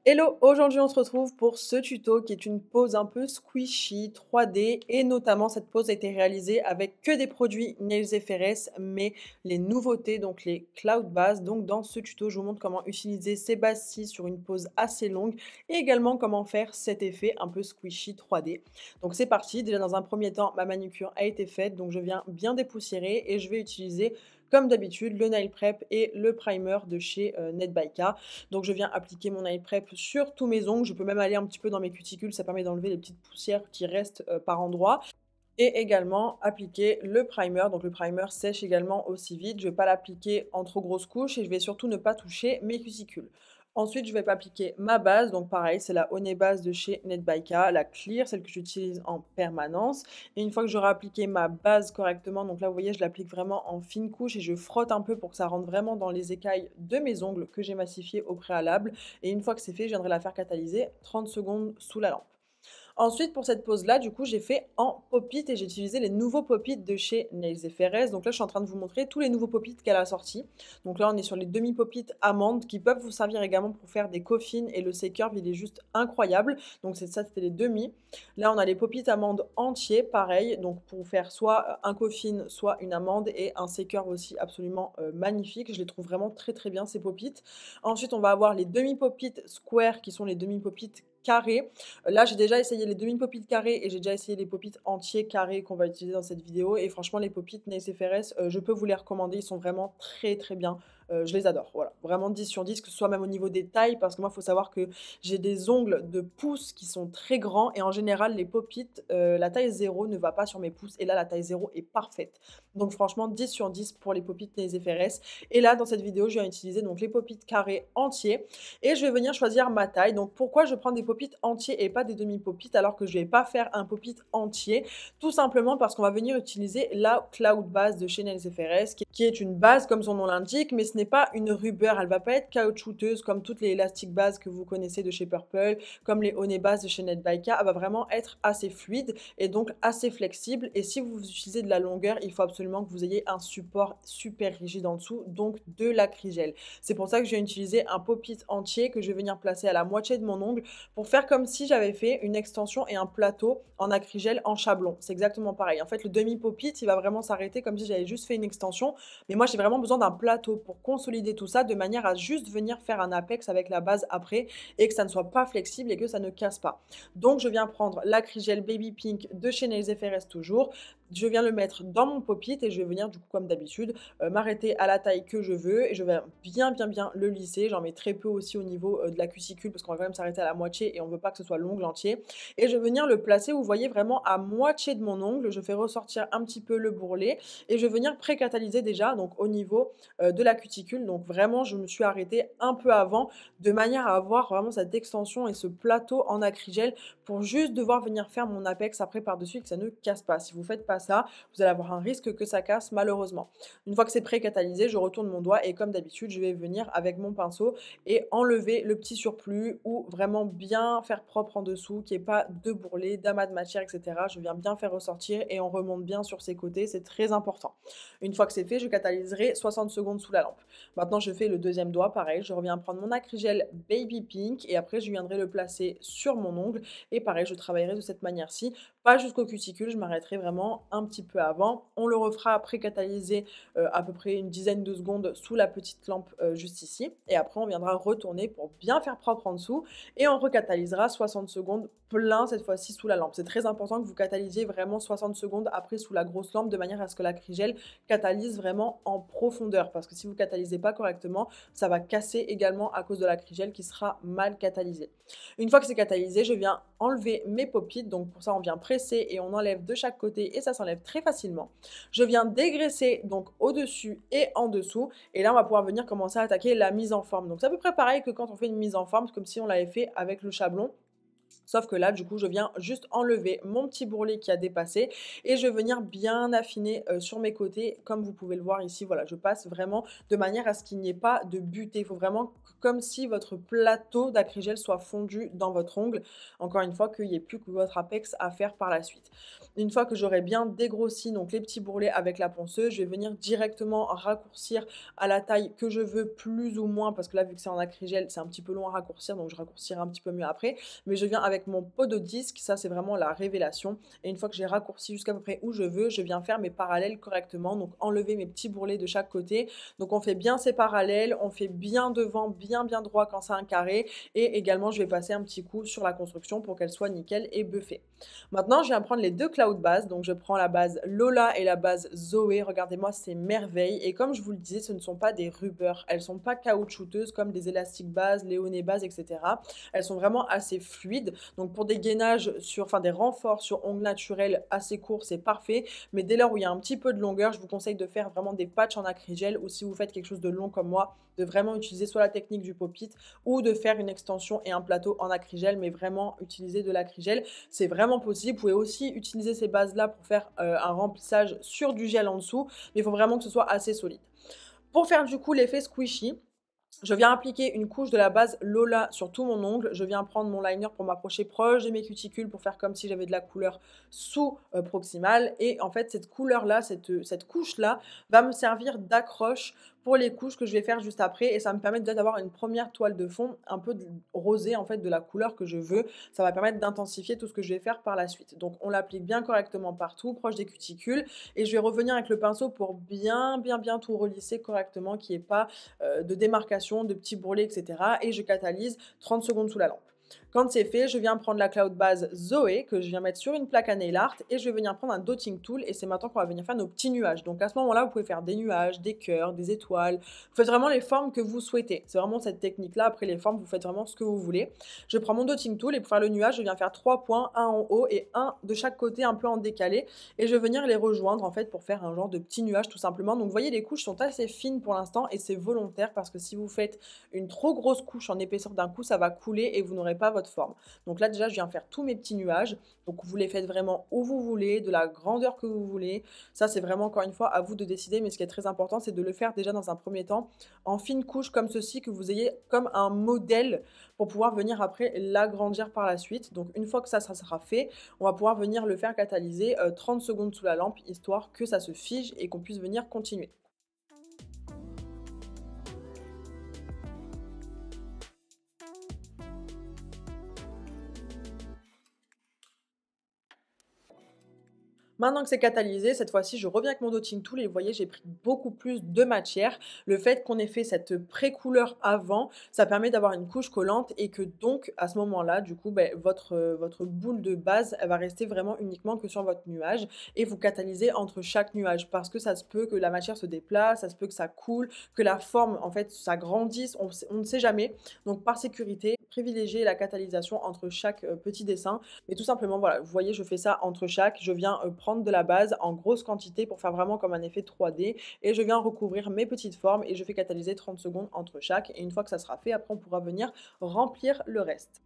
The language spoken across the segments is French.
Hello, aujourd'hui on se retrouve pour ce tuto qui est une pose un peu squishy 3D et notamment cette pose a été réalisée avec que des produits Nails FRS mais les nouveautés donc les Cloud Bases. Donc dans ce tuto je vous montre comment utiliser ces bases-ci sur une pose assez longue et également comment faire cet effet un peu squishy 3D. Donc c'est parti, déjà dans un premier temps ma manucure a été faite donc je viens bien dépoussiérer et je vais utiliser comme d'habitude le nail prep et le primer de chez Net by K. Donc je viens appliquer mon nail prep sur tous mes ongles. Je peux même aller un petit peu dans mes cuticules, ça permet d'enlever les petites poussières qui restent par endroits. Et également appliquer le primer. Donc le primer sèche également aussi vite. Je ne vais pas l'appliquer en trop grosses couches et je vais surtout ne pas toucher mes cuticules. Ensuite, je vais appliquer ma base. Donc pareil, c'est la Honey Base de chez Net by K, la clear, celle que j'utilise en permanence. Et une fois que j'aurai appliqué ma base correctement, donc là vous voyez, je l'applique vraiment en fine couche et je frotte un peu pour que ça rentre vraiment dans les écailles de mes ongles que j'ai massifiées au préalable. Et une fois que c'est fait, je viendrai la faire catalyser 30 secondes sous la lampe. Ensuite, pour cette pose-là, du coup, j'ai fait en pop-it et j'ai utilisé les nouveaux pop-it de chez Nails FRS. Donc là, je suis en train de vous montrer tous les nouveaux pop-it qu'elle a sortis. Donc là, on est sur les demi-pop-it amandes qui peuvent vous servir également pour faire des coffines et le C-curve, il est juste incroyable. Donc c'est ça, c'était les demi. Là, on a les pop-it amandes entiers, pareil. Donc pour faire soit un coffine, soit une amande et un C-curve aussi absolument magnifique. Je les trouve vraiment très très bien ces pop-it. Ensuite, on va avoir les demi-pop-it square qui sont les demi-pop-it carrés. Là, j'ai déjà essayé les demi-pop-it carrés et j'ai déjà essayé les pop-it entiers carrés qu'on va utiliser dans cette vidéo. Et franchement, les pop-it Nails FRS, je peux vous les recommander. Ils sont vraiment très très bien. Je les adore. Voilà, vraiment 10 sur 10, que ce soit même au niveau des tailles, parce que moi, il faut savoir que j'ai des ongles de pouce qui sont très grands et en général, les pop-it, la taille 0 ne va pas sur mes pouces et là, la taille 0 est parfaite. Donc franchement, 10 sur 10 pour les pop-it Nails FRS. Et là, dans cette vidéo, je viens utiliser donc les pop-it carrés entiers et je vais venir choisir ma taille. Donc pourquoi je prends des pop-it entiers et pas des demi-pop-it alors que je ne vais pas faire un pop-it entier? Tout simplement parce qu'on va venir utiliser la Cloud Base de chez Nails FRS qui est une base comme son nom l'indique, mais ce n'est pas une rubber. Elle ne va pas être caoutchouteuse comme toutes les élastiques bases que vous connaissez de chez Purple, comme les Honey Base de chez Net by K. Elle va vraiment être assez fluide et donc assez flexible. Et si vous utilisez de la longueur, il faut absolument que vous ayez un support super rigide en dessous, donc de l'acrygel. C'est pour ça que je viens utiliser un pop-it entier que je vais venir placer à la moitié de mon ongle pour faire comme si j'avais fait une extension et un plateau en acrygel en chablon. C'est exactement pareil. En fait, le demi-pop-it, il va vraiment s'arrêter comme si j'avais juste fait une extension. Mais moi, j'ai vraiment besoin d'un plateau pour consolider tout ça de manière à juste venir faire un apex avec la base après et que ça ne soit pas flexible et que ça ne casse pas. Donc, je viens prendre l'acrygel Baby Pink de chez Nails FRS toujours. Je viens le mettre dans mon pop-it et je vais venir du coup comme d'habitude m'arrêter à la taille que je veux et je vais bien le lisser. J'en mets très peu aussi au niveau de la cuticule parce qu'on va quand même s'arrêter à la moitié et on ne veut pas que ce soit l'ongle entier. Et je vais venir le placer, vous voyez, vraiment à moitié de mon ongle. Je fais ressortir un petit peu le bourrelet et je vais venir pré-catalyser déjà donc au niveau de la cuticule. Donc vraiment, je me suis arrêtée un peu avant de manière à avoir vraiment cette extension et ce plateau en acrygel pour juste devoir venir faire mon apex après par-dessus et que ça ne casse pas. Si vous ne faites pas ça, vous allez avoir un risque que ça casse malheureusement. Une fois que c'est pré-catalysé, je retourne mon doigt et comme d'habitude, je vais venir avec mon pinceau et enlever le petit surplus ou vraiment bien faire propre en dessous, qu'il n'y ait pas de bourrelet, d'amas de matière, etc. Je viens bien faire ressortir et on remonte bien sur ses côtés, c'est très important. Une fois que c'est fait, je catalyserai 60 secondes sous la lampe. Maintenant, je fais le deuxième doigt, pareil, je reviens prendre mon acrygel Baby Pink et après, je viendrai le placer sur mon ongle et pareil, je travaillerai de cette manière-ci, pas jusqu'au cuticule, je m'arrêterai vraiment un petit peu avant. On le refera après catalyser à peu près une dizaine de secondes sous la petite lampe juste ici. Et après, on viendra retourner pour bien faire propre en dessous et on recatalysera 60 secondes plein cette fois-ci sous la lampe. C'est très important que vous catalysiez vraiment 60 secondes après sous la grosse lampe de manière à ce que l'acrygel catalyse vraiment en profondeur parce que si vous catalysez pas correctement, ça va casser également à cause de l'acrygel qui sera mal catalysé. Une fois que c'est catalysé, je viens enlever mes pop-it. Donc pour ça, on vient presser et on enlève de chaque côté et ça s'enlève très facilement. Je viens dégraisser donc au-dessus et en dessous. Et là, on va pouvoir venir commencer à attaquer la mise en forme. Donc c'est à peu près pareil que quand on fait une mise en forme, comme si on l'avait fait avec le chablon. Sauf que là, du coup, je viens juste enlever mon petit bourrelet qui a dépassé et je vais venir bien affiner, sur mes côtés. Comme vous pouvez le voir ici, voilà, je passe vraiment de manière à ce qu'il n'y ait pas de butée. Il faut vraiment comme si votre plateau d'acrygel soit fondu dans votre ongle. Encore une fois, qu'il n'y ait plus que votre apex à faire par la suite. Une fois que j'aurai bien dégrossi donc les petits bourrelets avec la ponceuse, je vais venir directement raccourcir à la taille que je veux plus ou moins parce que là, vu que c'est en acrygel, c'est un petit peu long à raccourcir, donc je raccourcirai un petit peu mieux après. Mais je viens avec mon pot de disque, ça c'est vraiment la révélation. Et une fois que j'ai raccourci jusqu'à peu près où je veux, je viens faire mes parallèles correctement, donc enlever mes petits bourrelets de chaque côté. Donc on fait bien ces parallèles, on fait bien devant, bien droit quand c'est un carré. Et également, je vais passer un petit coup sur la construction pour qu'elle soit nickel et buffée. Maintenant, je viens prendre les deux cloud bases. Donc je prends la base Lola et la base Zoé. Regardez-moi ces merveilles. Et comme je vous le disais, ce ne sont pas des rubbers. Elles ne sont pas caoutchouteuses comme des élastiques bases, léoné bases, etc. Elles sont vraiment assez fluides. Donc pour des gainages enfin des renforts sur ongles naturels assez courts, c'est parfait. Mais dès lors où il y a un petit peu de longueur, je vous conseille de faire vraiment des patchs en acrygel ou si vous faites quelque chose de long comme moi, de vraiment utiliser soit la technique du pop-it ou de faire une extension et un plateau en acrygel, mais vraiment utiliser de l'acrygel. C'est vraiment possible. Vous pouvez aussi utiliser ces bases-là pour faire un remplissage sur du gel en dessous, mais il faut vraiment que ce soit assez solide. Pour faire du coup l'effet squishy, je viens appliquer une couche de la base Lola sur tout mon ongle. Je viens prendre mon liner pour m'approcher proche de mes cuticules pour faire comme si j'avais de la couleur sous proximale. Et en fait, cette couleur-là, cette couche-là va me servir d'accroche pour les couches que je vais faire juste après. Et ça me permet déjà d'avoir une première toile de fond un peu rosée en fait de la couleur que je veux. Ça va permettre d'intensifier tout ce que je vais faire par la suite. Donc on l'applique bien correctement partout, proche des cuticules. Et je vais revenir avec le pinceau pour bien tout relisser correctement, qu'il n'y ait pas de démarcation, de petits bourrelets, etc. Et je catalyse 30 secondes sous la lampe. Quand c'est fait, je viens prendre la cloud base Zoé que je viens mettre sur une plaque à nail art et je vais venir prendre un dotting tool et c'est maintenant qu'on va venir faire nos petits nuages. Donc à ce moment-là, vous pouvez faire des nuages, des cœurs, des étoiles. Vous faites vraiment les formes que vous souhaitez. C'est vraiment cette technique-là. Après les formes, vous faites vraiment ce que vous voulez. Je prends mon dotting tool et pour faire le nuage, je viens faire 3 points, un en haut et un de chaque côté un peu en décalé. Et je vais venir les rejoindre en fait pour faire un genre de petit nuage tout simplement. Donc vous voyez, les couches sont assez fines pour l'instant et c'est volontaire parce que si vous faites une trop grosse couche en épaisseur d'un coup, ça va couler et vous n'aurez pas votre forme. Donc là déjà, je viens faire tous mes petits nuages. Donc vous les faites vraiment où vous voulez, de la grandeur que vous voulez. Ça, c'est vraiment encore une fois à vous de décider. Mais ce qui est très important, c'est de le faire déjà dans un premier temps en fine couche comme ceci, que vous ayez comme un modèle pour pouvoir venir après l'agrandir par la suite. Donc une fois que ça sera fait, on va pouvoir venir le faire catalyser 30 secondes sous la lampe, histoire que ça se fige et qu'on puisse venir continuer. Maintenant que c'est catalysé, cette fois-ci, je reviens avec mon dotting tool et vous voyez, j'ai pris beaucoup plus de matière. Le fait qu'on ait fait cette pré-couleur avant, ça permet d'avoir une couche collante et que donc, à ce moment-là, du coup, votre boule de base, elle va rester vraiment uniquement que sur votre nuage et vous catalysez entre chaque nuage parce que ça se peut que la matière se déplace, ça se peut que ça coule, que la forme, en fait, ça grandisse, on ne sait jamais. Donc, par sécurité, privilégiez la catalysation entre chaque petit dessin. Mais tout simplement, voilà, vous voyez, je fais ça entre chaque. Je viens prendre de la base en grosse quantité pour faire vraiment comme un effet 3D et je viens recouvrir mes petites formes et je fais catalyser 30 secondes entre chaque. Et une fois que ça sera fait, après, on pourra venir remplir le reste.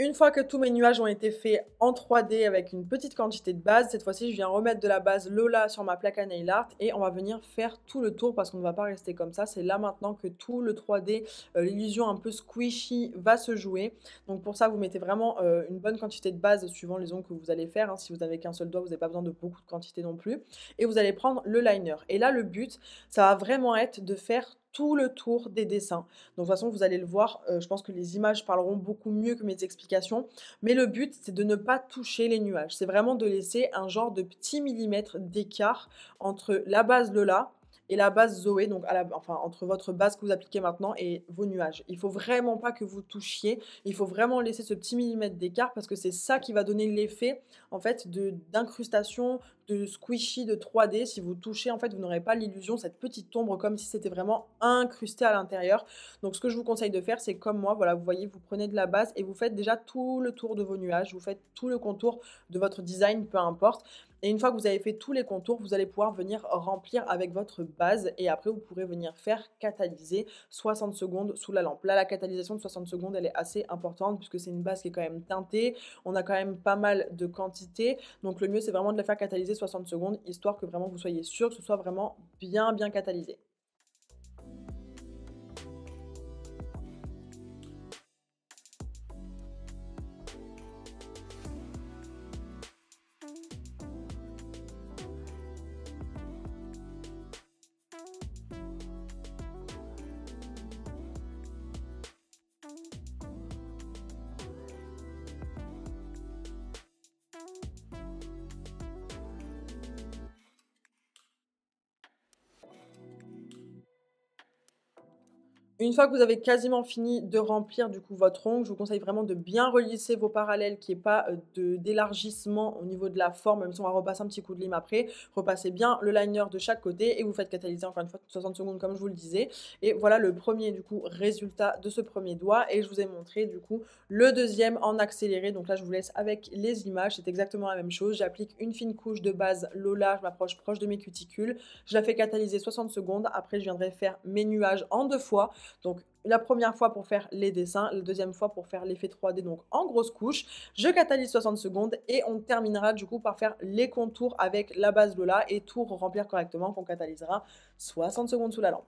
Une fois que tous mes nuages ont été faits en 3D avec une petite quantité de base, cette fois-ci, je viens remettre de la base Lola sur ma plaque à nail art et on va venir faire tout le tour parce qu'on ne va pas rester comme ça. C'est là maintenant que tout le 3D, l'illusion un peu squishy va se jouer. Donc pour ça, vous mettez vraiment une bonne quantité de base suivant les ongles que vous allez faire, hein. Si vous n'avez qu'un seul doigt, vous n'avez pas besoin de beaucoup de quantité non plus. Et vous allez prendre le liner. Et là, le but, ça va vraiment être de faire tout le tour des dessins. Donc de toute façon, vous allez le voir, je pense que les images parleront beaucoup mieux que mes explications. Mais le but, c'est de ne pas toucher les nuages. C'est vraiment de laisser un genre de petit millimètre d'écart entre la base Lola et la base Zoé, donc enfin entre votre base que vous appliquez maintenant et vos nuages. Il faut vraiment pas que vous touchiez, il faut vraiment laisser ce petit millimètre d'écart parce que c'est ça qui va donner l'effet en fait d'incrustation, de squishy, de 3D. Si vous touchez, en fait, vous n'aurez pas l'illusion, cette petite ombre comme si c'était vraiment incrusté à l'intérieur. Donc ce que je vous conseille de faire, c'est comme moi, voilà, vous voyez, vous prenez de la base et vous faites déjà tout le tour de vos nuages, vous faites tout le contour de votre design, peu importe. Et une fois que vous avez fait tous les contours, vous allez pouvoir venir remplir avec votre base et après vous pourrez venir faire catalyser 60 secondes sous la lampe. Là, la catalysation de 60 secondes, elle est assez importante puisque c'est une base qui est quand même teintée. On a quand même pas mal de quantité. Donc le mieux, c'est vraiment de la faire catalyser 60 secondes, histoire que vraiment vous soyez sûr que ce soit vraiment bien, bien catalysé. Une fois que vous avez quasiment fini de remplir du coup votre ongle, je vous conseille vraiment de bien relisser vos parallèles, qu'il y ait pas, d'élargissement au niveau de la forme, même si on va repasser un petit coup de lime après. Repassez bien le liner de chaque côté et vous faites catalyser encore une fois 60 secondes comme je vous le disais. Et voilà le premier du coup résultat de ce premier doigt et je vous ai montré du coup le deuxième en accéléré. Donc là je vous laisse avec les images, c'est exactement la même chose. J'applique une fine couche de base Lola, je m'approche proche de mes cuticules, je la fais catalyser 60 secondes. Après je viendrai faire mes nuages en 2 fois. Donc la première fois pour faire les dessins, la deuxième fois pour faire l'effet 3D, donc en grosse couche. Je catalyse 60 secondes et on terminera du coup par faire les contours avec la base Lola et tout remplir correctement qu'on catalysera 60 secondes sous la lampe.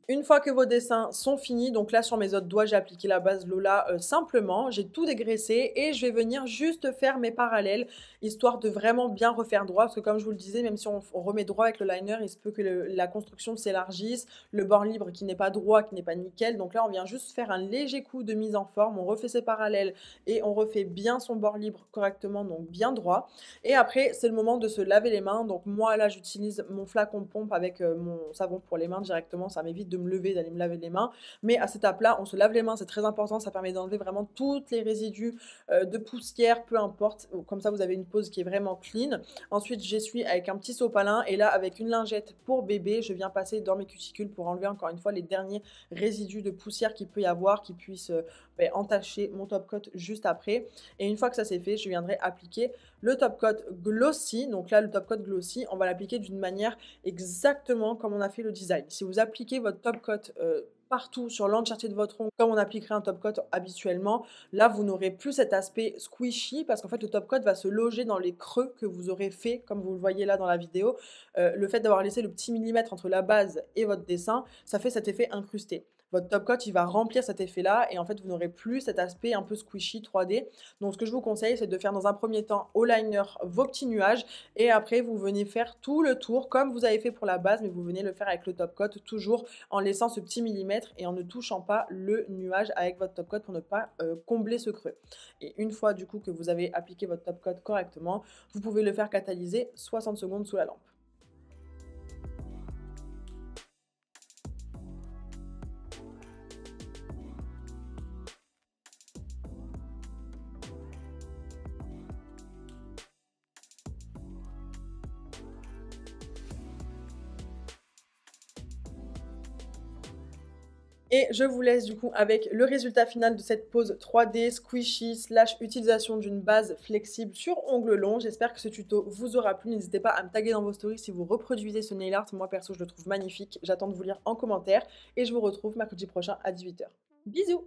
Une fois que vos dessins sont finis, donc là sur mes autres doigts, j'ai appliqué la base Lola simplement, j'ai tout dégraissé et je vais venir juste faire mes parallèles, histoire de vraiment bien refaire droit, parce que comme je vous le disais, même si on remet droit avec le liner, il se peut que la construction s'élargisse, le bord libre qui n'est pas droit, qui n'est pas nickel, donc là on vient juste faire un léger coup de mise en forme, on refait ses parallèles et on refait bien son bord libre correctement, donc bien droit. Et après, c'est le moment de se laver les mains, donc moi là j'utilise mon flacon pompe avec mon savon pour les mains directement, ça m'évite de me lever, d'aller me laver les mains. Mais à cette étape-là, on se lave les mains, c'est très important, ça permet d'enlever vraiment toutes les résidus de poussière, peu importe. Comme ça, vous avez une pose qui est vraiment clean. Ensuite, j'essuie avec un petit sopalin et là, avec une lingette pour bébé, je viens passer dans mes cuticules pour enlever encore une fois les derniers résidus de poussière qu'il peut y avoir, qui puissent entacher mon top coat juste après. Et une fois que ça c'est fait, je viendrai appliquer le top coat glossy. Donc là, le top coat glossy, on va l'appliquer d'une manière exactement comme on a fait le design. Si vous appliquez votre top coat partout sur l'entièreté de votre ongle, comme on appliquerait un top coat habituellement, là, vous n'aurez plus cet aspect squishy parce qu'en fait, le top coat va se loger dans les creux que vous aurez fait, comme vous le voyez là dans la vidéo. Le fait d'avoir laissé le petit millimètre entre la base et votre dessin, ça fait cet effet incrusté. Votre top coat, il va remplir cet effet-là et en fait, vous n'aurez plus cet aspect un peu squishy 3D. Donc, ce que je vous conseille, c'est de faire dans un premier temps au liner vos petits nuages et après, vous venez faire tout le tour comme vous avez fait pour la base, mais vous venez le faire avec le top coat, toujours en laissant ce petit millimètre et en ne touchant pas le nuage avec votre top coat pour ne pas combler ce creux. Et une fois du coup que vous avez appliqué votre top coat correctement, vous pouvez le faire catalyser 60 secondes sous la lampe. Et je vous laisse du coup avec le résultat final de cette pose 3D squishy / utilisation d'une base flexible sur ongles longs. J'espère que ce tuto vous aura plu. N'hésitez pas à me taguer dans vos stories si vous reproduisez ce nail art. Moi perso, je le trouve magnifique. J'attends de vous lire en commentaire et je vous retrouve mercredi prochain à 18 h. Bisous!